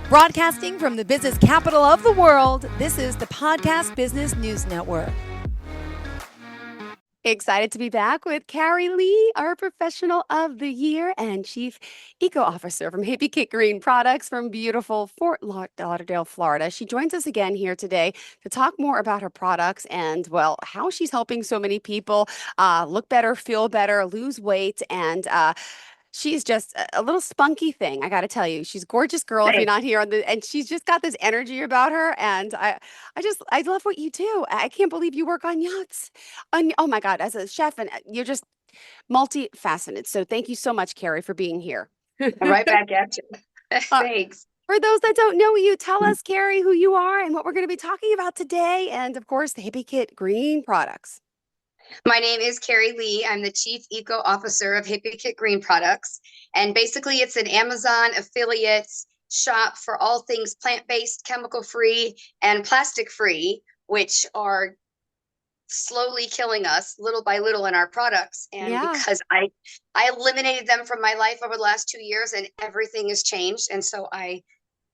Broadcasting from the business capital of the world, this is the Podcast Business News Network. Excited to be back with Carrie Lee, our Professional of the Year and Chief Eco Officer from Hippie Kit Green Products from beautiful Fort Lauderdale, Florida. She joins us again here today to talk more about her products and, well, how she's helping so many people look better, feel better, lose weight, and she's just a little spunky thing. I got to tell you, she's a gorgeous girl. If you're not here and she's just got this energy about her. And I love what you do. I can't believe you work on yachts. Oh my God, as a chef, and you're just multifaceted. So thank you so much, Carrie, for being here. Right back at you. Thanks. For those that don't know you, tell us, Carrie, who you are and what we're going to be talking about today. And of course, the Hippie Kit Green Products. My name is Carrie Lee. I'm the Chief Eco Officer of Hippie Kit Green Products. And basically, it's an Amazon affiliate shop for all things plant-based, chemical-free, and plastic-free, which are slowly killing us little by little in our products. And because I eliminated them from my life over the last 2 years, and everything has changed. And so I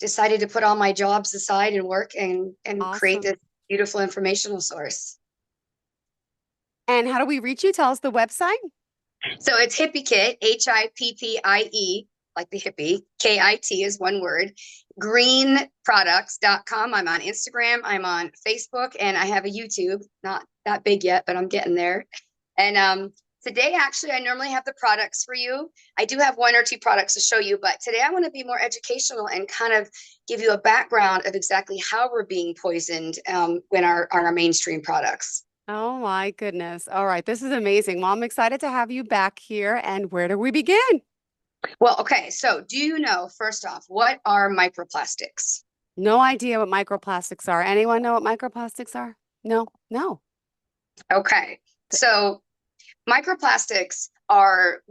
decided to put all my jobs aside and work and create this beautiful informational source. And how do we reach you? Tell us the website. So it's Hippie Kit, HIPPIE, like the hippie, KIT is one word, greenproducts.com. I'm on Instagram, I'm on Facebook, and I have a YouTube, not that big yet, but I'm getting there. And today, actually, I normally have the products for you. I do have 1 or 2 products to show you, but today I want to be more educational and kind of give you a background of exactly how we're being poisoned when our mainstream products. Oh my goodness. All right. This is amazing. Well, I'm excited to have you back here. And where do we begin? Well, okay. So do you know, first off, what are microplastics? No idea what microplastics are. Anyone know what microplastics are? No. Okay. So microplastics are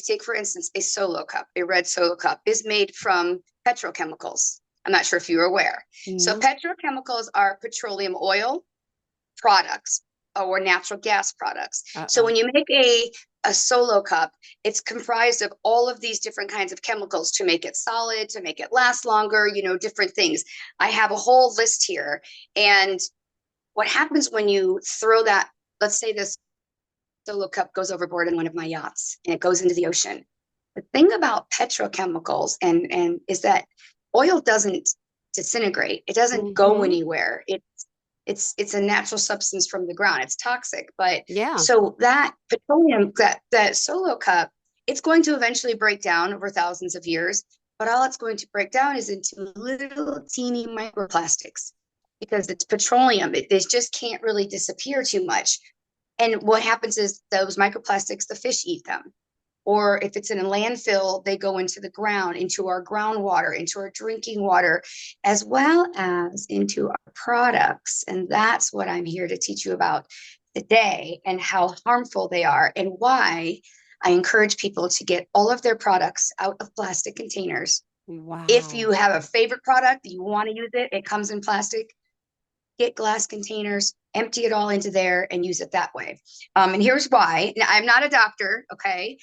take for instance, a Solo cup, a red Solo cup is made from petrochemicals. I'm not sure if you're aware. So petrochemicals are petroleum oil products or natural gas products. So when you make a Solo cup, it's comprised of all of these different kinds of chemicals to make it solid, to make it last longer, different things. I have a whole list here. And what happens when you throw that, let's say this Solo cup goes overboard in one of my yachts and it goes into the ocean. The thing about petrochemicals and is that oil doesn't disintegrate. It doesn't go anywhere. It's a natural substance from the ground. It's toxic, but so that petroleum, that Solo cup, it's going to eventually break down over thousands of years, but all it's going to break down is into little teeny microplastics because it's petroleum. They just can't really disappear too much. And what happens is those microplastics, the fish eat them. Or if it's in a landfill, they go into the ground, into our groundwater, into our drinking water, as well as into our products. And that's what I'm here to teach you about today and how harmful they are and why I encourage people to get all of their products out of plastic containers. Wow. If you have a favorite product, you want to use it, it comes in plastic, get glass containers, empty it all into there and use it that way. And here's why. Now, I'm not a doctor, okay?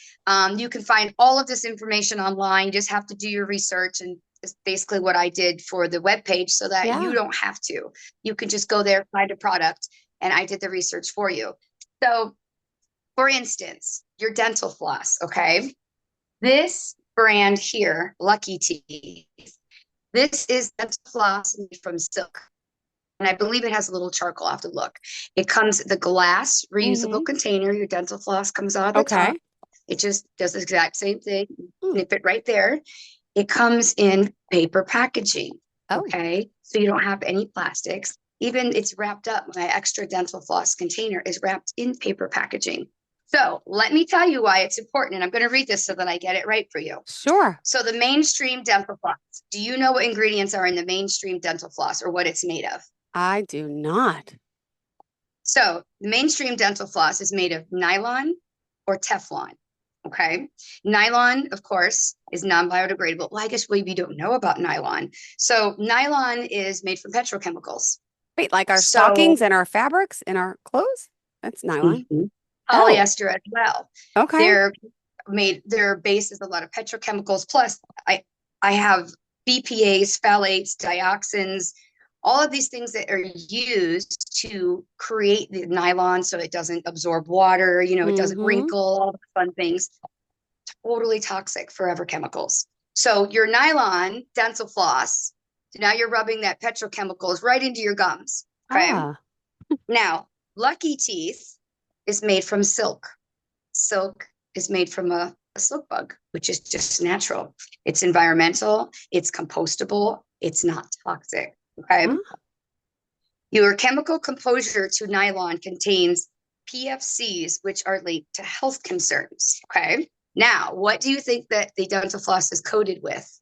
You can find all of this information online. You just have to do your research, and it's basically what I did for the webpage so that you don't have to. You can just go there, find a product, and I did the research for you. So, for instance, your dental floss, okay? This brand here, Lucky Teeth, this is dental floss made from silk. And I believe it has a little charcoal. I have to look. It comes the glass reusable container. Your dental floss comes out of the top. It just does the exact same thing. Nip it right there. It comes in paper packaging. Okay. So you don't have any plastics. Even it's wrapped up. My extra dental floss container is wrapped in paper packaging. So let me tell you why it's important. And I'm going to read this so that I get it right for you. Sure. So the mainstream dental floss. Do you know what ingredients are in the mainstream dental floss or what it's made of? I do not. So the mainstream dental floss is made of nylon or Teflon. Okay. Nylon, of course, is non-biodegradable. Well, I guess maybe you don't know about nylon. So nylon is made from petrochemicals. Wait, like our stockings and our fabrics and our clothes? That's nylon. Polyester as well. Okay. Their base is a lot of petrochemicals. Plus, I have BPAs, phthalates, dioxins, all of these things that are used to create the nylon so it doesn't absorb water, it doesn't wrinkle, all the fun things. Totally toxic, forever chemicals. So your nylon dental floss, so now you're rubbing that petrochemicals right into your gums. Okay. Now, Lucky Teeth is made from silk. Silk is made from a silk bug, which is just natural. It's environmental, it's compostable, it's not toxic. Okay. Your chemical composure to nylon contains PFCs, which are linked to health concerns. Okay. Now, what do you think that the dental floss is coated with?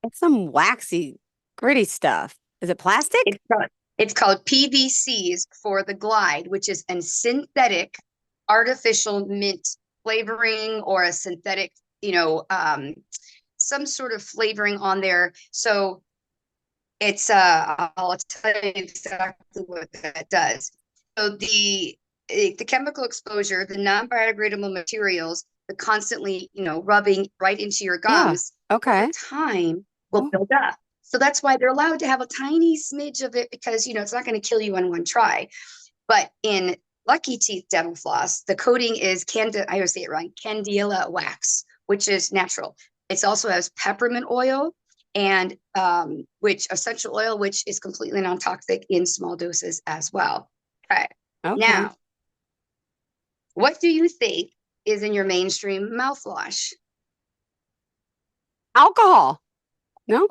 It's some waxy, gritty stuff. Is it plastic? It's called PVCs for the Glide, which is a synthetic artificial mint flavoring or a synthetic, some sort of flavoring on there. So it's I'll tell you exactly what that does. So the chemical exposure, the non-biodegradable materials, the constantly, rubbing right into your gums, over time will build up. So that's why they're allowed to have a tiny smidge of it because, it's not going to kill you in one try. But in Lucky Teeth dental floss, the coating is I always say it wrong, candela wax, which is natural. It also has peppermint oil and which essential oil, which is completely non-toxic in small doses as well. Okay. Now, what do you think is in your mainstream mouthwash? Alcohol. No?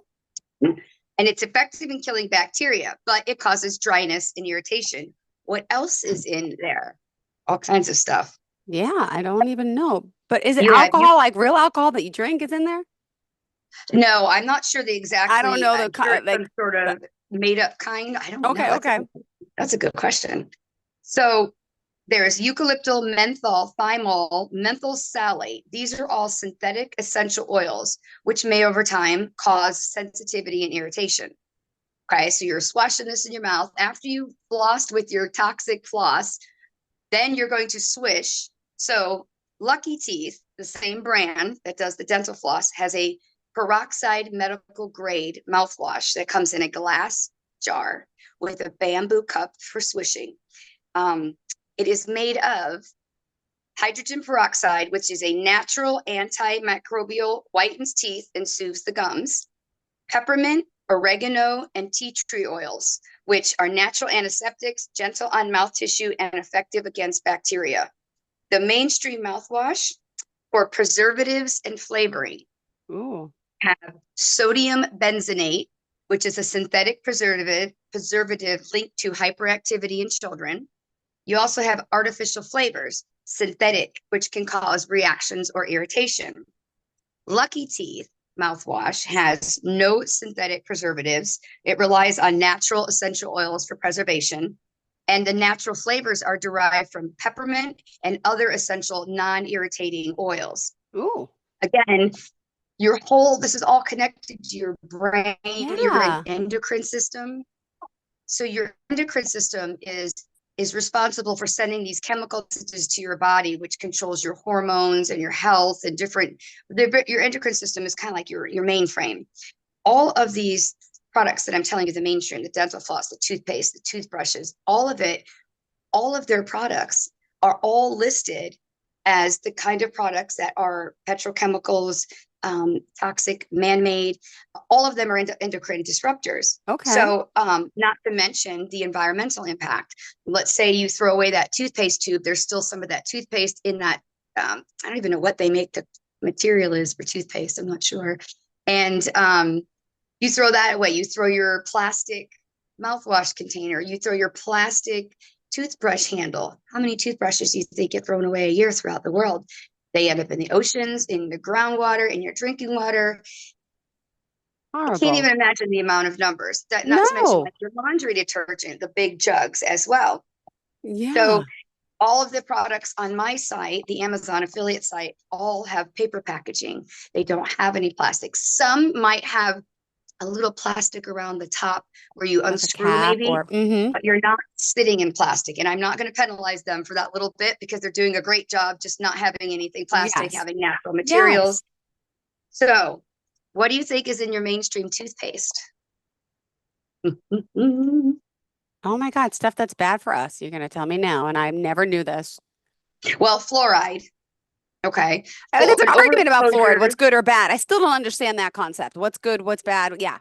And it's effective in killing bacteria, but it causes dryness and irritation. What else is in there? All kinds of stuff. Yeah, I don't even know. But is it alcohol, like real alcohol that you drink is in there? No, I'm not sure the exact. I don't know some sort of made up kind. I don't know. Okay. That's a good question. So there's eucalyptal, menthol, thymol, menthol salate. These are all synthetic essential oils, which may over time cause sensitivity and irritation. Okay, so you're swashing this in your mouth. After you flossed with your toxic floss, then you're going to swish. So Lucky Teeth, the same brand that does the dental floss, has a peroxide medical grade mouthwash that comes in a glass jar with a bamboo cup for swishing. It is made of hydrogen peroxide, which is a natural antimicrobial, whitens teeth and soothes the gums. Peppermint, oregano, and tea tree oils, which are natural antiseptics, gentle on mouth tissue, and effective against bacteria. The mainstream mouthwash for preservatives and flavoring have sodium benzenate, which is a synthetic preservative linked to hyperactivity in children. You also have artificial flavors, synthetic, which can cause reactions or irritation. Lucky Teeth mouthwash has no synthetic preservatives. It relies on natural essential oils for preservation. And the natural flavors are derived from peppermint and other essential non-irritating oils. Again, this is all connected to your brain, your endocrine system. So your endocrine system is responsible for sending these chemical messages to your body, which controls your hormones and your health and your endocrine system is kind of like your mainframe. All of these products that I'm telling you, the mainstream, the dental floss, the toothpaste, the toothbrushes, all of their products are all listed as the kind of products that are petrochemicals, toxic, man-made. All of them are endocrine disruptors. So not to mention the environmental impact. Let's say you throw away that toothpaste tube. There's still some of that toothpaste in that. I don't even know what they make the material is for toothpaste. I'm not sure. And you throw that away. You throw your plastic mouthwash container. You throw your plastic toothbrush handle. How many toothbrushes do you think get thrown away a year throughout the world? They end up in the oceans, in the groundwater, in your drinking water. Horrible. I can't even imagine the amount of numbers. Not to mention like your laundry detergent, the big jugs as well. So all of the products on my site, the Amazon affiliate site, all have paper packaging. They don't have any plastic. Some might have a little plastic around the top where you unscrew maybe, but you're not sitting in plastic. And I'm not going to penalize them for that little bit because they're doing a great job just not having anything plastic, having natural materials. So What do you think is in your mainstream toothpaste? Oh my God, stuff that's bad for us. You're going to tell me now, and I never knew this. Well, fluoride. Okay. There's an An argument about fluoride, overexposure. what's good or bad. I still don't understand that concept. What's good, what's bad? Yeah.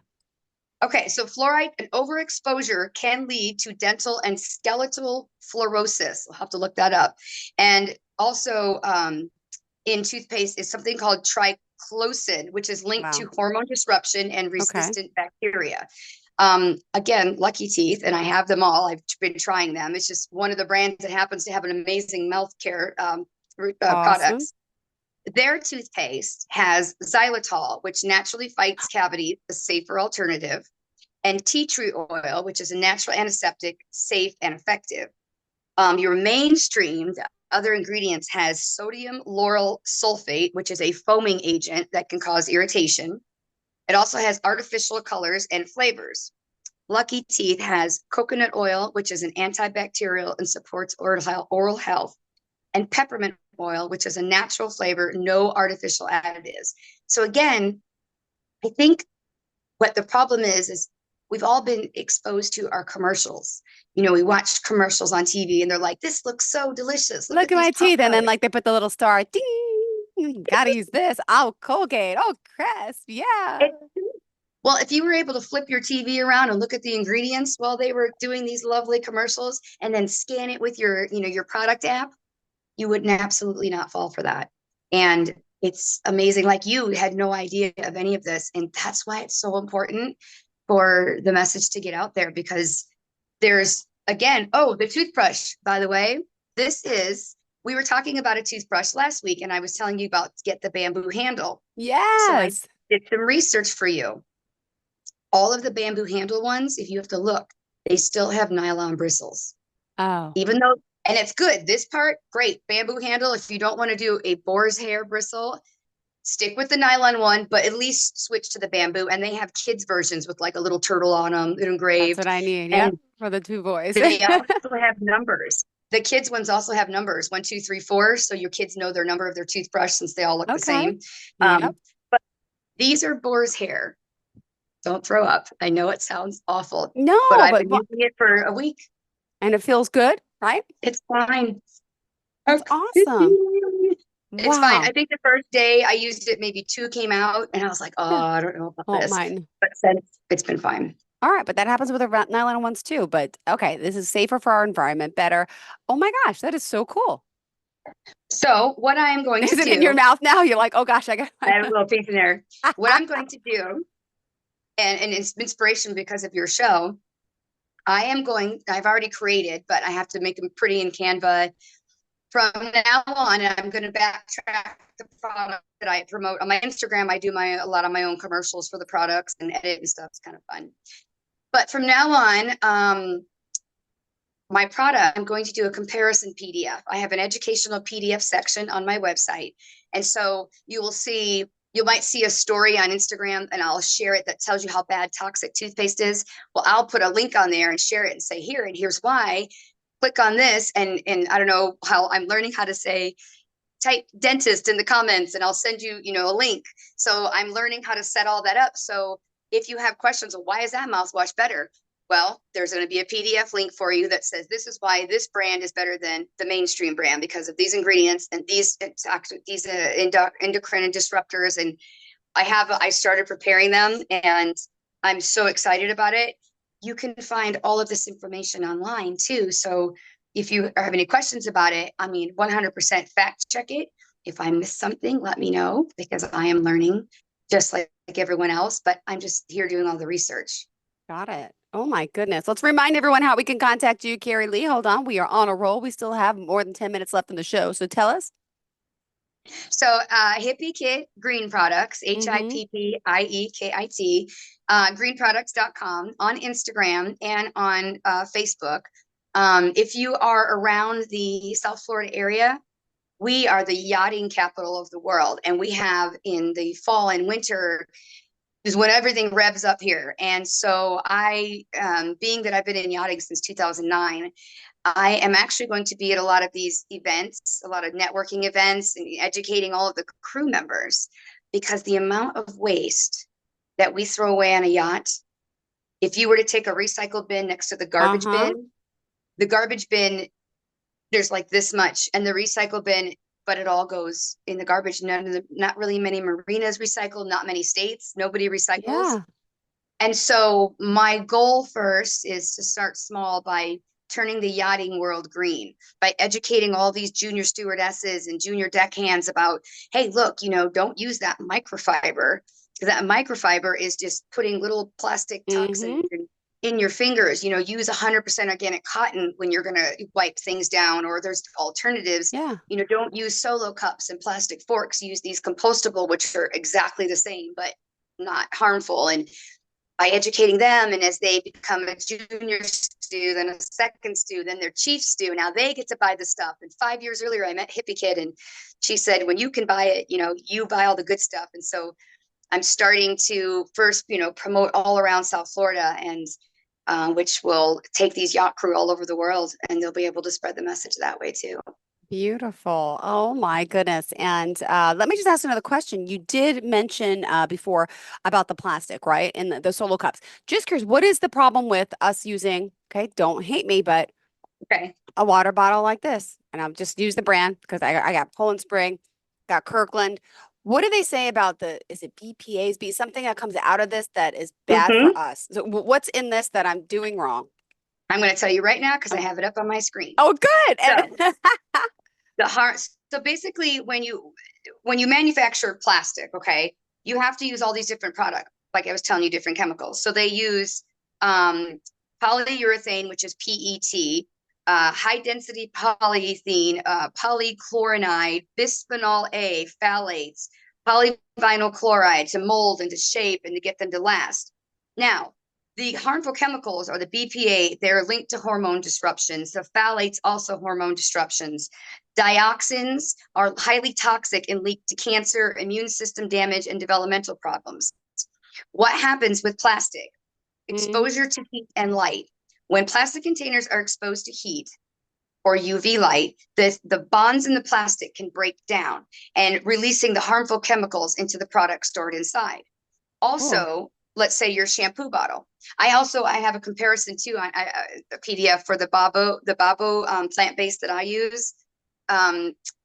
Okay, so fluoride and overexposure can lead to dental and skeletal fluorosis. I'll have to look that up. And also in toothpaste is something called triclosan, which is linked Wow. to hormone disruption and Okay. resistant bacteria. Again, Lucky Teeth, and I have them all. I've been trying them. It's just one of the brands that happens to have an amazing mouth care Awesome. products. Their toothpaste has xylitol, which naturally fights cavities, a safer alternative, and tea tree oil, which is a natural antiseptic, safe and effective. Your mainstream other ingredients has sodium lauryl sulfate, which is a foaming agent that can cause irritation. It also has artificial colors and flavors. Lucky Teeth has coconut oil, which is an antibacterial and supports oral health, and peppermint oil, which is a natural flavor, no artificial additives. So again, I think what the problem is we've all been exposed to our commercials. You know, we watch commercials on TV and they're like, this looks so delicious. Look Look at at these my pop teeth. And then products. like they put the little star, ding, gotta use this. Oh, Colgate. Oh, Crest. Yeah. It, well, if you were able to flip your TV around and look at the ingredients while they were doing these lovely commercials and then scan it with your, your product app, you would absolutely not fall for that. And it's amazing. Like you had no idea of any of this. And that's why it's so important for the message to get out there, because there's, again, oh, the toothbrush, by the way, we were talking about a toothbrush last week and I was telling you about get the bamboo handle. So I Yes. did some research for you. All of the bamboo handle ones, if you have to look, they still have nylon bristles. Oh, Even though, and it's good. This part, great. Bamboo handle. If you don't want to do a boar's hair bristle, stick with the nylon one, but at least switch to the bamboo. And they have kids versions with like a little turtle on them, that's engraved. what I need. Yep. And For the two boys. they also have numbers. The kids ones also have numbers 1, 2, 3, 4. So your kids know their number of their toothbrush since they all look the Okay. same. Yep. But these are boar's hair. Don't throw up. I know it sounds awful, but No, I've but been using it for a week. and it feels good, right? It's fine. That's awesome. It's fine. I Wow. think the first day I used it, maybe 2 came out, and I was like, oh, Yeah. I don't know about Oh, this. mine. But since it's been fine. All right, but that happens with the nylon ones too. But okay, this is safer for our environment, better. Oh my gosh, that is so cool. So what I am going Is to it in your do, mouth now? You're like, oh gosh, I got. I have a little piece in there. What I'm going to do, and it's inspiration because of your show, I've already created, but I have to make them pretty in Canva. From now on, I'm going to backtrack the product that I promote on my Instagram. I do a lot of my own commercials for the products and edit and stuff. It's kind of fun. But from now on, my product, I'm going to do a comparison PDF. I have an educational PDF section on my website. And so you might see a story on Instagram and I'll share it that tells you how bad toxic toothpaste is. Well, I'll put a link on there and share it and say, here, and here's why. Click on this. And I don't know how I'm learning how to say, type dentist in the comments and I'll send you, a link. So I'm learning how to set all that up. So if you have questions of why is that mouthwash better? Well, there's going to be a PDF link for you that says this is why this brand is better than the mainstream brand because of these ingredients and these endocrine disruptors. And I started preparing them and I'm so excited about it. You can find all of this information online too. So if you have any questions about it, 100% fact check it. If I miss something, let me know because I am learning just like everyone else, but I'm just here doing all the research. Got it. Oh my goodness. Let's remind everyone how we can contact you, Carrie Lee. Hold on. We are on a roll. We still have more than 10 minutes left in the show. So tell us. So Hippie Kit Green Products, HIPPIEKIT, greenproducts.com on Instagram and on Facebook. If you are around the South Florida area, we are the yachting capital of the world. And we have in the fall and winter is when everything revs up here. And so being that I've been in yachting since 2009, I am actually going to be at a lot of these events, a lot of networking events and educating all of the crew members. because the amount of waste that we throw away on a yacht, if you were to take a recycle bin next to the garbage bin, there's like this much, and the recycle bin, but it all goes in the garbage. Not really many marinas recycle, not many states, nobody recycles. Yeah. And so my goal first is to start small by turning the yachting world green, by educating all these junior stewardesses and junior deckhands about, hey, look, don't use that microfiber, because that microfiber is just putting little plastic toxins in your fingers. Use 100% organic cotton when you're going to wipe things down, or there's alternatives. Yeah. Don't use solo cups and plastic forks. Use these compostable, which are exactly the same, but not harmful. And by educating them, and as they become a junior stew, then a second stew, then their chief stew, now they get to buy the stuff. And 5 years earlier, I met Hippie Kid, and she said, when you can buy it, you buy all the good stuff. And so I'm starting to first, promote all around South Florida, and which will take these yacht crew all over the world, and they'll be able to spread the message that way too. Beautiful. Oh my goodness. And let me just ask another question. You did mention before about the plastic, right? And the solo cups. Just curious, what is the problem with us using, okay, don't hate me, but Okay. a water bottle like this? And I'll just use the brand because I got Poland Spring, got Kirkland. What do they say about is it BPAs, something that comes out of this that is bad for us? So what's in this that I'm doing wrong? I'm going to tell you right now, because I have it up on my screen. Oh, good. So basically, when you manufacture plastic, okay, you have to use all these different products. Like I was telling you, different chemicals. So they use polyurethane, which is PET, high density polyethylene, polychlorinide, bisphenol A, phthalates, polyvinyl chloride to mold and to shape and to get them to last. Now, the harmful chemicals, or the BPA, they're linked to hormone disruptions. The phthalates, also hormone disruptions. Dioxins are highly toxic and linked to cancer, immune system damage, and developmental problems. What happens with plastic? Exposure to heat and light. When plastic containers are exposed to heat or UV light, the bonds in the plastic can break down, and releasing the harmful chemicals into the product stored inside. Also, let's say your shampoo bottle. I have a comparison too, a PDF for the Babo plant-based that I use,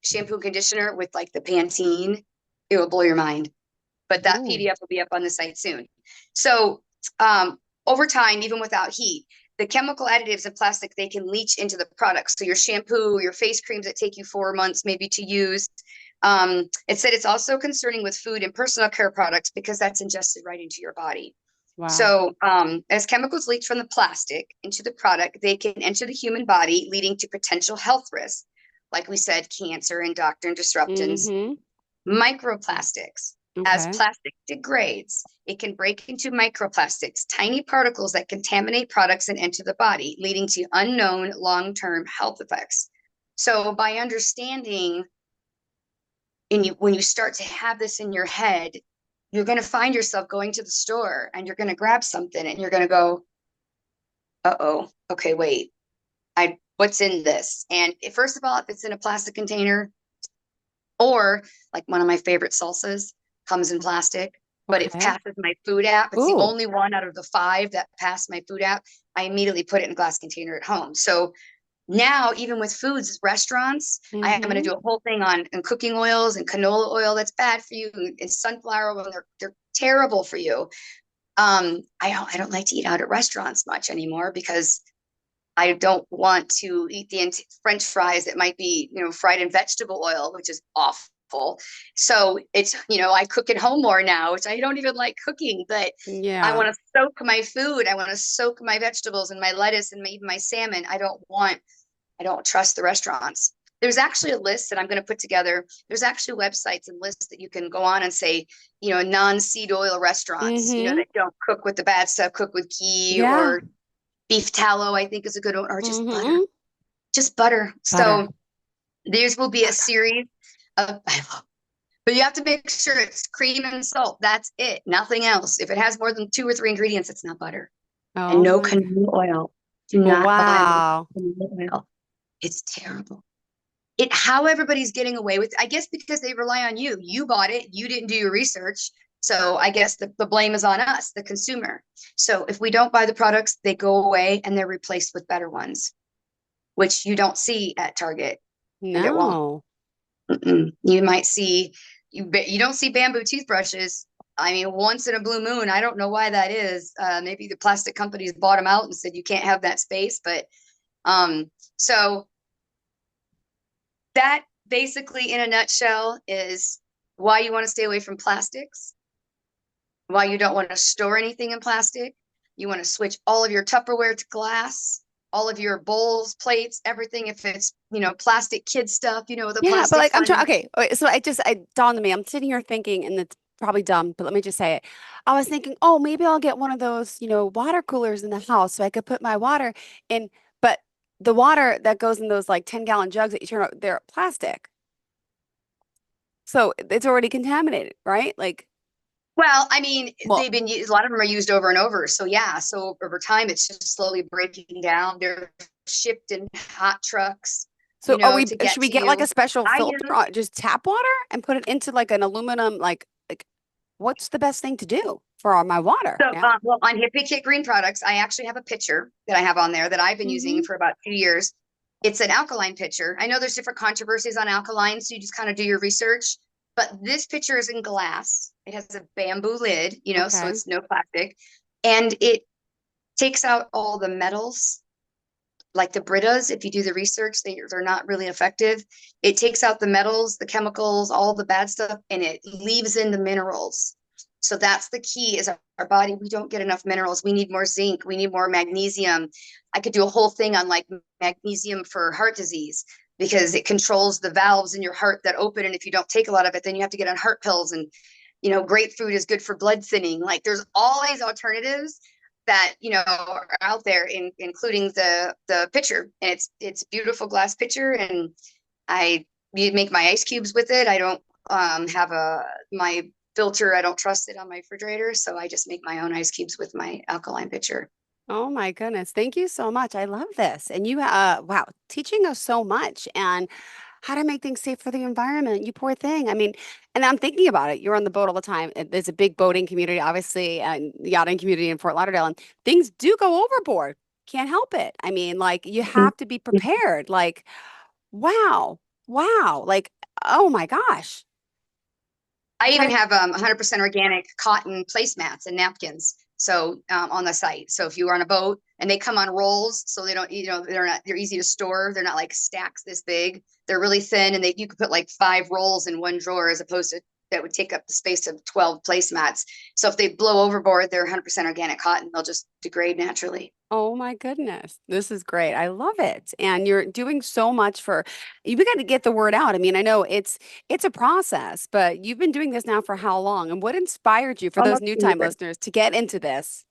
shampoo conditioner with like the Pantene. It will blow your mind. But that PDF will be up on the site soon. So over time, even without heat, the chemical additives in plastic, they can leach into the products. So your shampoo, your face creams that take you 4 months maybe to use. It said it's also concerning with food and personal care products, because that's ingested right into your body. Wow. So as chemicals leach from the plastic into the product, they can enter the human body, leading to potential health risks. Like we said, cancer, endocrine disruptions. Microplastics. Okay. As plastic degrades, it can break into microplastics, tiny particles that contaminate products and enter the body, leading to unknown long-term health effects. So by understanding, when you start to have this in your head, you're going to find yourself going to the store and you're going to grab something and you're going to go, uh-oh, okay, wait, what's in this? And first of all, if it's in a plastic container, or like one of my favorite salsas comes in plastic, but it passes my food app. It's the only one out of the 5 that passed my food app. I immediately put it in a glass container at home. So now, even with foods, restaurants, I'm going to do a whole thing on cooking oils and canola oil that's bad for you, and sunflower oil, they're terrible for you. I don't like to eat out at restaurants much anymore, because I don't want to eat the French fries that might be, fried in vegetable oil, which is awful. So it's, I cook at home more now, which I don't even like cooking, but I want to soak my food. I want to soak my vegetables and my lettuce and even my salmon. I don't trust the restaurants. There's actually a list that I'm going to put together. There's actually websites and lists that you can go on and say, non-seed oil restaurants, that don't cook with the bad stuff, cook with ghee or beef tallow, I think is a good one, or just butter. Just butter. So theirs will be a series of, but you have to make sure it's cream and salt. That's it. Nothing else. If it has more than 2 or 3 ingredients, it's not butter. And no canola oil. Do not buy canola oil. It's terrible. how everybody's getting away with, I guess because they rely on you. You bought it, you didn't do your research. So I guess the blame is on us, the consumer. So if we don't buy the products, they go away and they're replaced with better ones, which you don't see at Target and at Walmart. No. You might see, you don't see bamboo toothbrushes. I mean, once in a blue moon. I don't know why that is. Maybe the plastic companies bought them out and said you can't have that space. But so that basically, in a nutshell, is why you want to stay away from plastics, why you don't want to store anything in plastic. You want to switch all of your Tupperware to glass, all of your bowls, plates, everything. If it's, plastic kid stuff, the Yeah, but plastic like I'm trying. fun. Okay, so it dawned on me. I'm sitting here thinking, and it's probably dumb, but let me just say it. I was thinking, oh, maybe I'll get one of those, water coolers in the house so I could put my water in. But the water that goes in those like 10-gallon jugs that you turn out, they're plastic, so it's already contaminated, right? Like, Well, I mean, well, they've been used, a lot of them are used over and over. So yeah, so over time it's just slowly breaking down. They're shipped in hot trucks, so are we? to get Should we to get like a you. special I filter, use just tap water, and put it into like an aluminum, like what's the best thing to do for my water? so Yeah. well, on Hippie Kit Green Products, I actually have a pitcher that I have on there that I've been using Hmm. for about 2 years. It's an alkaline pitcher. I know there's different controversies on alkaline, so you just kind of do your research. But this pitcher is in glass. It has a bamboo lid, so Okay. it's no plastic, and it takes out all the metals like the Britas. If you do the research, they're not really effective. It takes out the metals, the chemicals, all the bad stuff, and it leaves in the minerals. So that's the key is our body. We don't get enough minerals. We need more zinc. We need more magnesium. I could do a whole thing on like magnesium for heart disease because it controls the valves in your heart that open. And if you don't take a lot of it, then you have to get on heart pills. And, grapefruit is good for blood thinning. Like there's all these alternatives that are out there, including the pitcher. And it's beautiful glass pitcher, and I make my ice cubes with it. I don't have my filter. I don't trust it on my refrigerator, so I just make my own ice cubes with my alkaline pitcher. Oh my goodness. Thank you so much. I love this. And you, wow, teaching us so much and how to make things safe for the environment. You poor thing. I mean, and I'm thinking about it. You're on the boat all the time. There's a big boating community, obviously, and yachting community in Fort Lauderdale, and things do go overboard. Can't help it. I mean, like, you have to be prepared. Like, wow, wow. Like, oh my gosh. I How even to, have 100% organic cotton placemats and napkins. So on the site. So if you are on a boat and they come on rolls, so they don't, they're easy to store. They're not like stacks this big. They're really thin, and you could put like 5 rolls in one drawer as opposed to that would take up the space of 12 placemats. So if they blow overboard, they're 100% organic cotton. They'll just degrade naturally. Oh my goodness. This is great. I love it. And you're doing so much for you got to get the word out. I mean, I know it's a process, but you've been doing this now for how long? And what inspired you for those Almost new a time year. listeners to get into this?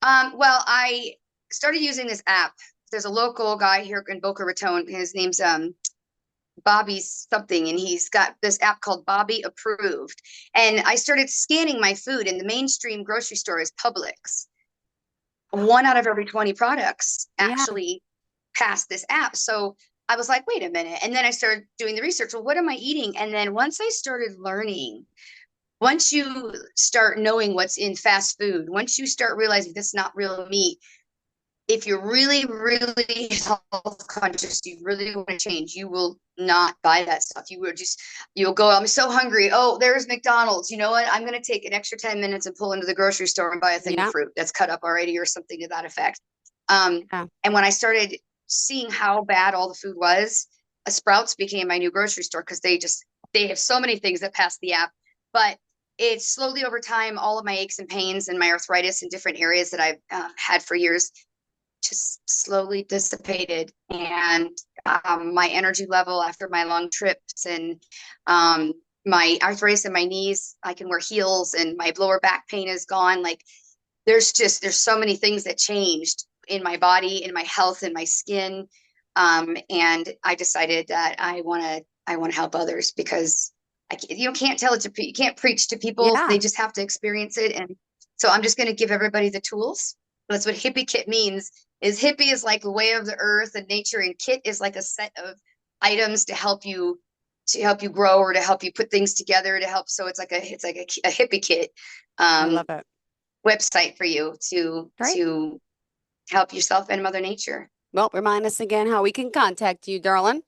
Well, I started using this app. There's a local guy here in Boca Raton. His name's Bobby something, and he's got this app called Bobby Approved. And I started scanning my food, and the mainstream grocery store is Publix. 1 out of every 20 products Yeah. actually pass this app. So I was like, wait a minute. And then I started doing the research. Well, what am I eating? And then once I started learning, once you start knowing what's in fast food, once you start realizing this is not real meat, if you're really, really health conscious, you really want to change, you will not buy that stuff. You'll go, I'm so hungry. Oh, there's McDonald's. You know what? I'm going to take an extra 10 minutes and pull into the grocery store and buy a thing of Yeah. fruit that's cut up already or something to that effect. Yeah. And when I started seeing how bad all the food was, a Sprouts became my new grocery store because they have so many things that pass the app. But it's slowly over time, all of my aches and pains and my arthritis in different areas that I've had for years just slowly dissipated, and my energy level after my long trips, and my arthritis in my knees, I can wear heels, and my lower back pain is gone. Like there's so many things that changed in my body, in my health, in my skin. And I decided that I want to help others because you can't tell it to you can't preach to people. Yeah. They just have to experience it. And so I'm just going to give everybody the tools. That's what hippie kit means. Is hippie is like the way of the earth and nature, and kit is like a set of items to help you grow or to help you put things together to help. So it's like a hippie kit I love it. website for you Great. to help yourself and Mother Nature. Well, remind us again how we can contact you, darling.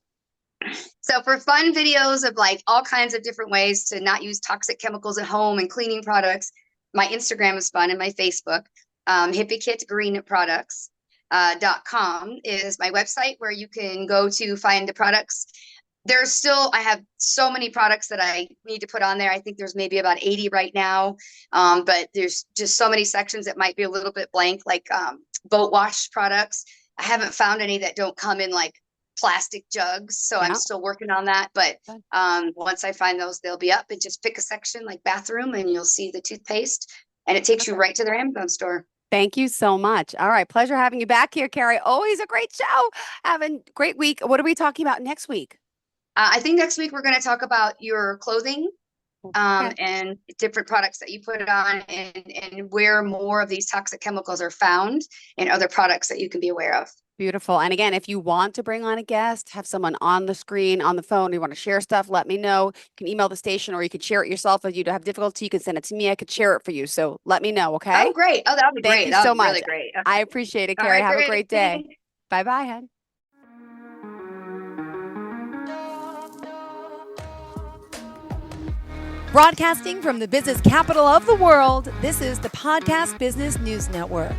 So for fun videos of like all kinds of different ways to not use toxic chemicals at home and cleaning products, my Instagram is fun and my Facebook. HippieKitGreenProducts.com is my website where you can go to find the products. I have so many products that I need to put on there. I think there's maybe about 80 right now. But there's just so many sections that might be a little bit blank, like boat wash products. I haven't found any that don't come in like plastic jugs. So I'm still working on that. But once I find those, they'll be up, and just pick a section like bathroom and you'll see the toothpaste, and it takes you right to their Amazon store. Thank you so much. All right. Pleasure having you back here, Carrie. Always a great show. Have a great week. What are we talking about next week? I think next week we're going to talk about your clothing and different products that you put on, and where more of these toxic chemicals are found in other products that you can be aware of. Beautiful. And again, if you want to bring on a guest, have someone on the screen, on the phone, you want to share stuff, let me know. You can email the station, or you could share it yourself. If you have difficulty, you can send it to me. I could share it for you. So let me know, okay? Oh, great. Oh, that would be great. Thank you so much. Really great. Okay. I appreciate it, Carrie. Right, have a great day. Bye-bye, hon. Broadcasting from the business capital of the world, this is the Podcast Business News Network.